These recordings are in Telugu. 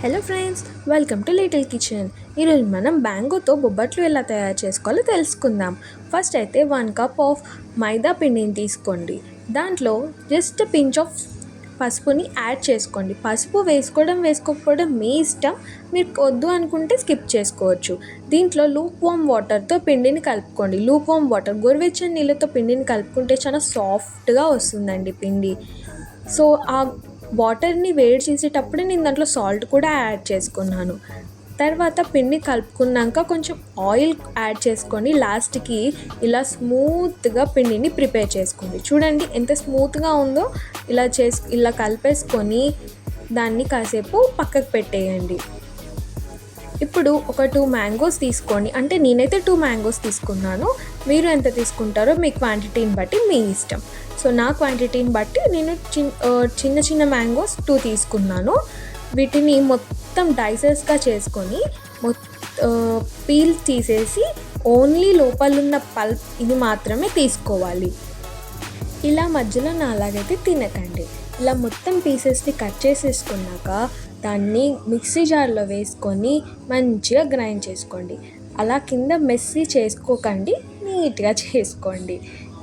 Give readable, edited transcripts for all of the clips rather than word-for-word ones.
Hello friends, welcome to little kitchen. ఈరోజు మనం మ్యాంగోతో బొబ్బట్లు ఎలా తయారు చేసుకోవాలో తెలుసుకుందాం. ఫస్ట్ అయితే 1 కప్ ఆఫ్ మైదా పిండిని తీసుకోండి. దాంట్లో జస్ట్ పించ్ ఆఫ్ పసుపుని యాడ్ చేసుకోండి. పసుపు వేసుకోకపోవడం మీ ఇష్టం. మీరు వద్దు అనుకుంటే స్కిప్ చేసుకోవచ్చు. దీంట్లో లూక్ వామ్ వాటర్తో పిండిని కలుపుకోండి. లూక్ వామ్ వాటర్, గోరువెచ్చని నీళ్ళతో పిండిని కలుపుకుంటే చాలా సాఫ్ట్గా వస్తుందండి పిండి. సో ఆ వాటర్ని వేడి చేసేటప్పుడే నేను దాంట్లో సాల్ట్ కూడా యాడ్ చేసుకున్నాను. తర్వాత పిండి కలుపుకున్నాక కొంచెం ఆయిల్ యాడ్ చేసుకొని లాస్ట్కి ఇలా స్మూత్గా పిండిని ప్రిపేర్ చేసుకోండి. చూడండి ఎంత స్మూత్గా ఉందో. ఇలా కలిపేసుకొని దాన్ని కాసేపు పక్కకు పెట్టేయండి. ఇప్పుడు ఒక 2 మ్యాంగోస్ తీసుకోండి. అంటే నేనైతే 2 మ్యాంగోస్ తీసుకున్నాను. మీరు ఎంత తీసుకుంటారో మీ క్వాంటిటీని బట్టి మీ ఇష్టం. సో నా క్వాంటిటీని బట్టి నేను చిన్న చిన్న మ్యాంగోస్ 2 తీసుకున్నాను. వీటిని మొత్తం డైసెస్గా చేసుకొని పీల్ తీసేసి ఓన్లీ లోపలున్న పల్ప్ ఇది మాత్రమే తీసుకోవాలి. ఇలా మధ్యలో నాలాగైతే తినకండి. ఇలా మొత్తం పీసెస్ని కట్ చేసేసుకున్నాక దాన్ని మిక్సీ జార్లో వేసుకొని మంచిగా గ్రైండ్ చేసుకోండి. అలా కింద మెస్సీ చేసుకోకండి, నీట్గా చేసుకోండి.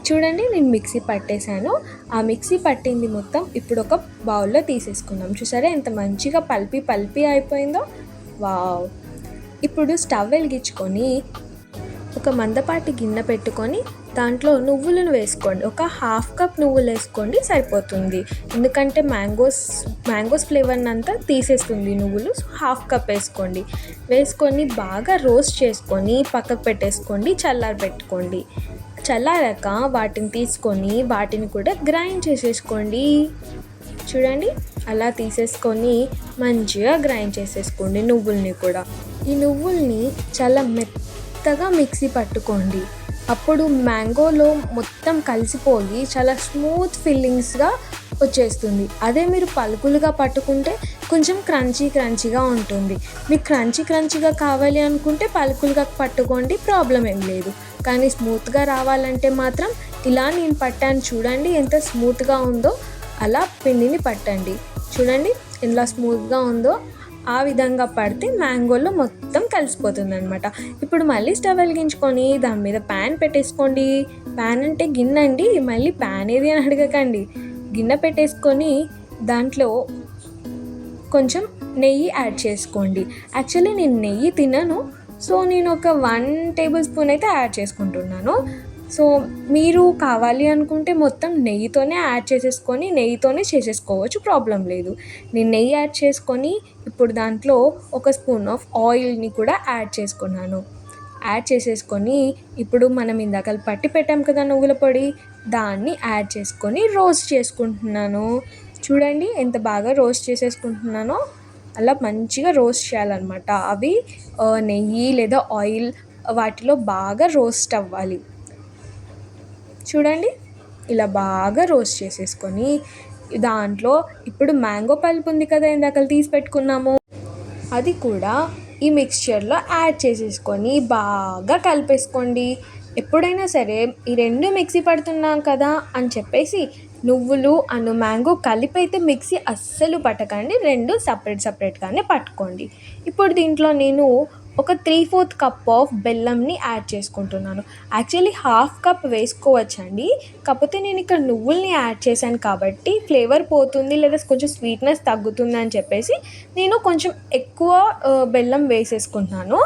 చూడండి, నేను మిక్సీ పట్టేశాను. ఆ మిక్సీ పట్టింది మొత్తం ఇప్పుడు ఒక బౌల్లో తీసేసుకుందాం. చూసారా ఎంత మంచిగా పల్పీ అయిపోయిందో. వావ్! ఇప్పుడు స్టవ్ వెలిగించుకొని ఒక మందపాటి గిన్నె పెట్టుకొని దాంట్లో నువ్వులను వేసుకోండి. ఒక 1/2 కప్ నువ్వులు వేసుకోండి, సరిపోతుంది. ఎందుకంటే మ్యాంగోస్ ఫ్లేవర్ని అంతా తీసేస్తుంది నువ్వులు. 1/2 కప్ వేసుకోండి. వేసుకొని బాగా రోస్ట్ చేసుకొని పక్కకు పెట్టేసుకోండి, పెట్టుకోండి. చల్లారాక వాటిని తీసుకొని వాటిని కూడా గ్రైండ్ చేసేసుకోండి. చూడండి, అలా తీసేసుకొని మంచిగా గ్రైండ్ చేసేసుకోండి నువ్వుల్ని కూడా. ఈ నువ్వుల్ని చాలా మెత్తగా మిక్సీ పట్టుకోండి. అప్పుడు మ్యాంగోలో మొత్తం కలిసిపోయి చాలా స్మూత్ ఫిల్లింగ్స్గా వచ్చేస్తుంది. అదే మీరు పలుకులుగా పట్టుకుంటే కొంచెం క్రంచీగా ఉంటుంది. మీకు క్రంచీగా కావాలి అనుకుంటే పలుకులుగా పట్టుకోండి, ప్రాబ్లం ఏం లేదు. కానీ స్మూత్గా రావాలంటే మాత్రం ఇలా నేను పట్టాను. చూడండి ఎంత స్మూత్గా ఉందో. అలా పిండిని పట్టండి. చూడండి ఎలా స్మూత్గా ఉందో. ఆ విధంగా పడితే మ్యాంగోలో మొత్తం కలిసిపోతుంది అనమాట. ఇప్పుడు మళ్ళీ స్టవ్ వెలిగించుకొని దాని మీద ప్యాన్ పెట్టేసుకోండి. ప్యాన్ అంటే గిన్నె అండి, మళ్ళీ ప్యాన్ ఏది అని అడగకండి. గిన్నె పెట్టేసుకొని దాంట్లో కొంచెం నెయ్యి యాడ్ చేసుకోండి. యాక్చువల్లీ నేను నెయ్యి తినను, సో నేను ఒక 1 టేబుల్ స్పూన్ అయితే యాడ్ చేసుకుంటున్నాను. సో మీరు కావాలి అనుకుంటే మొత్తం నెయ్యితోనే యాడ్ చేసేసుకొని నెయ్యితోనే చేసేసుకోవచ్చు, ప్రాబ్లం లేదు. నేను నెయ్యి యాడ్ చేసుకొని ఇప్పుడు దాంట్లో 1 స్పూన్ ఆఫ్ ఆయిల్ని కూడా యాడ్ చేసుకున్నాను. యాడ్ చేసేసుకొని ఇప్పుడు మనం ఇందాక పట్టి పెట్టాం కదా నువ్వుల పొడి, దాన్ని యాడ్ చేసుకొని రోస్ట్ చేసుకుంటున్నాను. చూడండి ఎంత బాగా రోస్ట్ చేసేసుకుంటున్నానో. అలా మంచిగా రోస్ట్ చేయాలన్నమాట. అవి నెయ్యి లేదా ఆయిల్ వాటిలో బాగా రోస్ట్ అవ్వాలి. చూడండి, ఇలా బాగా రోస్ట్ చేసేసుకొని దాంట్లో ఇప్పుడు మ్యాంగో పల్ప్ ఉంది కదా ఇందాక తీసి పెట్టుకున్నాము, అది కూడా ఈ మిక్స్చర్లో యాడ్ చేసేసుకొని బాగా కలిపేసుకోండి. ఎప్పుడైనా సరే ఈ 2 మిక్సీ పడుతున్నాం కదా అని చెప్పేసి నువ్వులు మ్యాంగో కలిపి అయితే మిక్సీ అస్సలు పట్టకండి. 2 సపరేట్గానే పట్టుకోండి. ఇప్పుడు దీంట్లో నేను ఒక 3/4 కప్ ఆఫ్ బెల్లంని యాడ్ చేసుకుంటున్నాను. యాక్చువల్లీ 1/2 కప్ వేసుకోవచ్చండి. కాకపోతే నేను ఇక్కడ నువ్వుల్ని యాడ్ చేశాను కాబట్టి ఫ్లేవర్ పోతుంది లేదా కొంచెం స్వీట్నెస్ తగ్గుతుంది అని చెప్పేసి నేను కొంచెం ఎక్కువ బెల్లం వేసేసుకుంటున్నాను.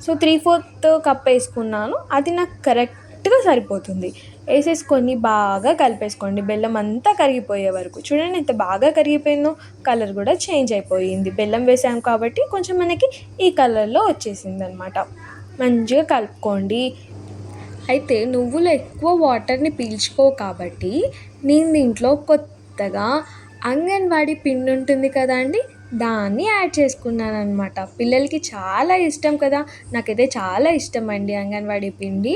సో 3/4 కప్ వేసుకున్నాను. అది నాకు కరెక్ట్గా సరిపోతుంది. వేసేసుకొని బాగా కలిపేసుకోండి బెల్లం అంతా కరిగిపోయే వరకు. చూడండి ఎంత బాగా కరిగిపోయిందో. కలర్ కూడా చేంజ్ అయిపోయింది. బెల్లం వేసాం కాబట్టి కొంచెం మనకి ఈ కలర్లో వచ్చేసింది అనమాట. మంచిగా కలుపుకోండి. అయితే నువ్వులు ఎక్కువ వాటర్ని పీల్చుకోవు కాబట్టి నేను దీంట్లో కొత్తగా అంగన్వాడీ పిండి ఉంటుంది కదా అండి, దాన్ని యాడ్ చేసుకున్నాను అనమాట. పిల్లలకి చాలా ఇష్టం కదా, నాకైతే చాలా ఇష్టం అండి అంగన్వాడీ పిండి.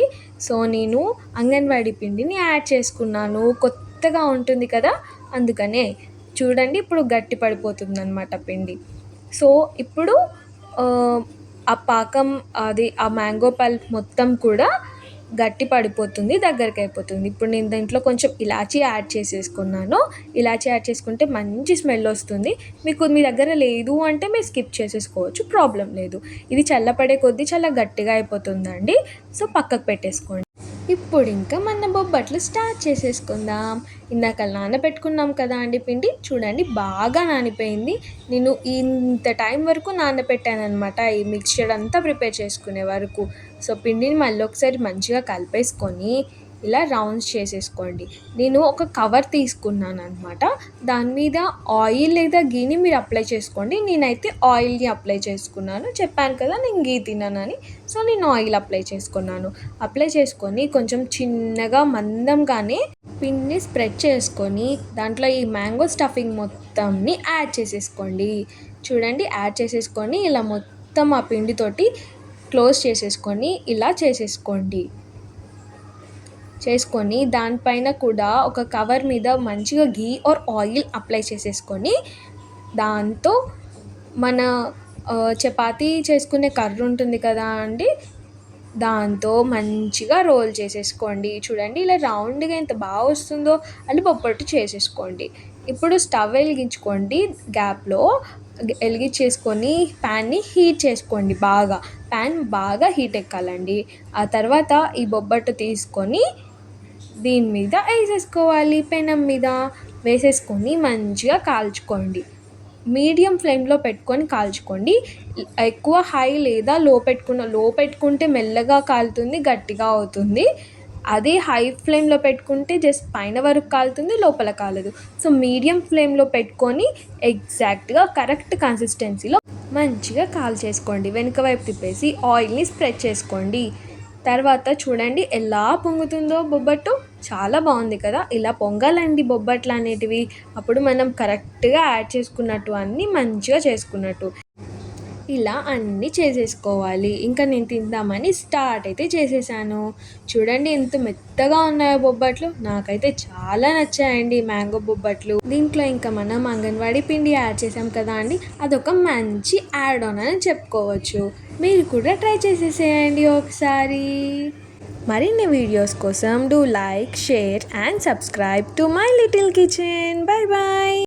సో నేను అంగన్వాడీ పిండిని యాడ్ చేసుకున్నాను. కొత్తగా ఉంటుంది కదా, అందుకనే. చూడండి ఇప్పుడు గట్టి పడిపోతుంది అనమాట పిండి. సో ఇప్పుడు ఆ పాకం, అది ఆ మ్యాంగో పల్ప్ మొత్తం కూడా గట్టి పడిపోతుంది, దగ్గరికి అయిపోతుంది. ఇప్పుడు నేను దీంట్లో కొంచెం ఇలాచీ యాడ్ చేసేసుకున్నాను. ఇలాచీ యాడ్ చేసుకుంటే మంచి స్మెల్ వస్తుంది. మీకు మీ దగ్గర లేదు అంటే మీరు స్కిప్ చేసేసుకోవచ్చు, ప్రాబ్లం లేదు. ఇది చల్లపడే కొద్దీ చాలా గట్టిగా అయిపోతుందండి. సో పక్కకు పెట్టేసుకోండి. ఇప్పుడు ఇంకా మన బొబ్బట్లు స్టార్ట్ చేసేసుకుందాం. ఇందాక నానబెట్టుకున్నాం కదా అండి పిండి, చూడండి బాగా నానిపోయింది. నేను ఇంత టైం వరకు నానబెట్టాను అనమాట, ఈ మిక్స్చర్ అంతా ప్రిపేర్ చేసుకునే వరకు. సో పిండిని మళ్ళీ ఒకసారి మంచిగా కలిపేసుకొని ఇలా రౌండ్స్ చేసేసుకోండి. నేను ఒక కవర్ తీసుకున్నాను అనమాట, దాని మీద ఆయిల్ లేదా గీని మీరు అప్లై చేసుకోండి. నేనైతే ఆయిల్ని అప్లై చేసుకున్నాను, చెప్పాను కదా నేను గీ తిన్నానని. సో నేను ఆయిల్ అప్లై చేసుకున్నాను. అప్లై చేసుకొని కొంచెం చిన్నగా మందంగానే పిండిని స్ప్రెడ్ చేసుకొని దాంట్లో ఈ మ్యాంగో స్టఫింగ్ మొత్తంని యాడ్ చేసేసుకోండి. చూడండి, యాడ్ చేసేసుకొని ఇలా మొత్తం ఆ పిండితోటి క్లోజ్ చేసేసుకొని ఇలా చేసుకొని దానిపైన కూడా ఒక కవర్ మీద మంచిగా గీ ఆర్ ఆయిల్ అప్లై చేసేసుకొని దాంతో మన చపాతీ చేసుకునే కర్ర ఉంటుంది కదా అండి, దాంతో మంచిగా రోల్ చేసేసుకోండి. చూడండి ఇలా రౌండ్గా ఎంత బాగా వస్తుందో, అంటే బొబ్బట్టు చేసేసుకోండి. ఇప్పుడు స్టవ్ వెలిగించుకోండి, గ్యాప్లో వెలిగించేసుకొని ప్యాన్ని హీట్ చేసుకోండి బాగా. ప్యాన్ బాగా హీట్ ఎక్కాలండి. ఆ తర్వాత ఈ బొబ్బట్టు తీసుకొని దీని మీద వేసేసుకోవాలి. పెనం మీద వేసేసుకొని మంచిగా కాల్చుకోండి. మీడియం ఫ్లేమ్లో పెట్టుకొని కాల్చుకోండి. ఎక్కువ హై లేదా లో పెట్టుకుంటే మెల్లగా కాలుతుంది, గట్టిగా అవుతుంది. అదే హై ఫ్లేమ్లో పెట్టుకుంటే జస్ట్ పైన వరకు కాలుతుంది, లోపల కాలదు. సో మీడియం ఫ్లేమ్లో పెట్టుకొని ఎగ్జాక్ట్గా కరెక్ట్ కన్సిస్టెన్సీలో మంచిగా చేసుకోండి. వెనుక వైపు తిప్పేసి ఆయిల్ని స్ప్రెడ్ చేసుకోండి. తర్వాత చూడండి ఎలా పొంగుతుందో బొబ్బట్టు, చాలా బాగుంది కదా. ఇలా పొంగాలండి బొబ్బట్లు అనేటివి, అప్పుడు మనం కరెక్ట్గా యాడ్ చేసుకున్నట్టు అన్నీ మంచిగా చేసుకున్నట్టు. ఇలా అన్నీ చేసేసుకోవాలి. ఇంకా నేను తిందామని స్టార్ట్ అయితే చేసేసాను. చూడండి ఎంత మెత్తగా ఉన్నాయో బొబ్బట్లు, నాకైతే చాలా నచ్చాయండి మ్యాంగో బొబ్బట్లు. దీంట్లో ఇంకా మనం అంగన్వాడీ పిండి యాడ్ చేసాం కదా అండి, అదొక మంచి యాడ్ ఆన్ అని చెప్పుకోవచ్చు. మీరు కూడా ట్రై చేసేసేయండి ఒకసారి. మరిన్ని వీడియోస్ కోసం do like, share and subscribe to My Little Kitchen. Bye bye.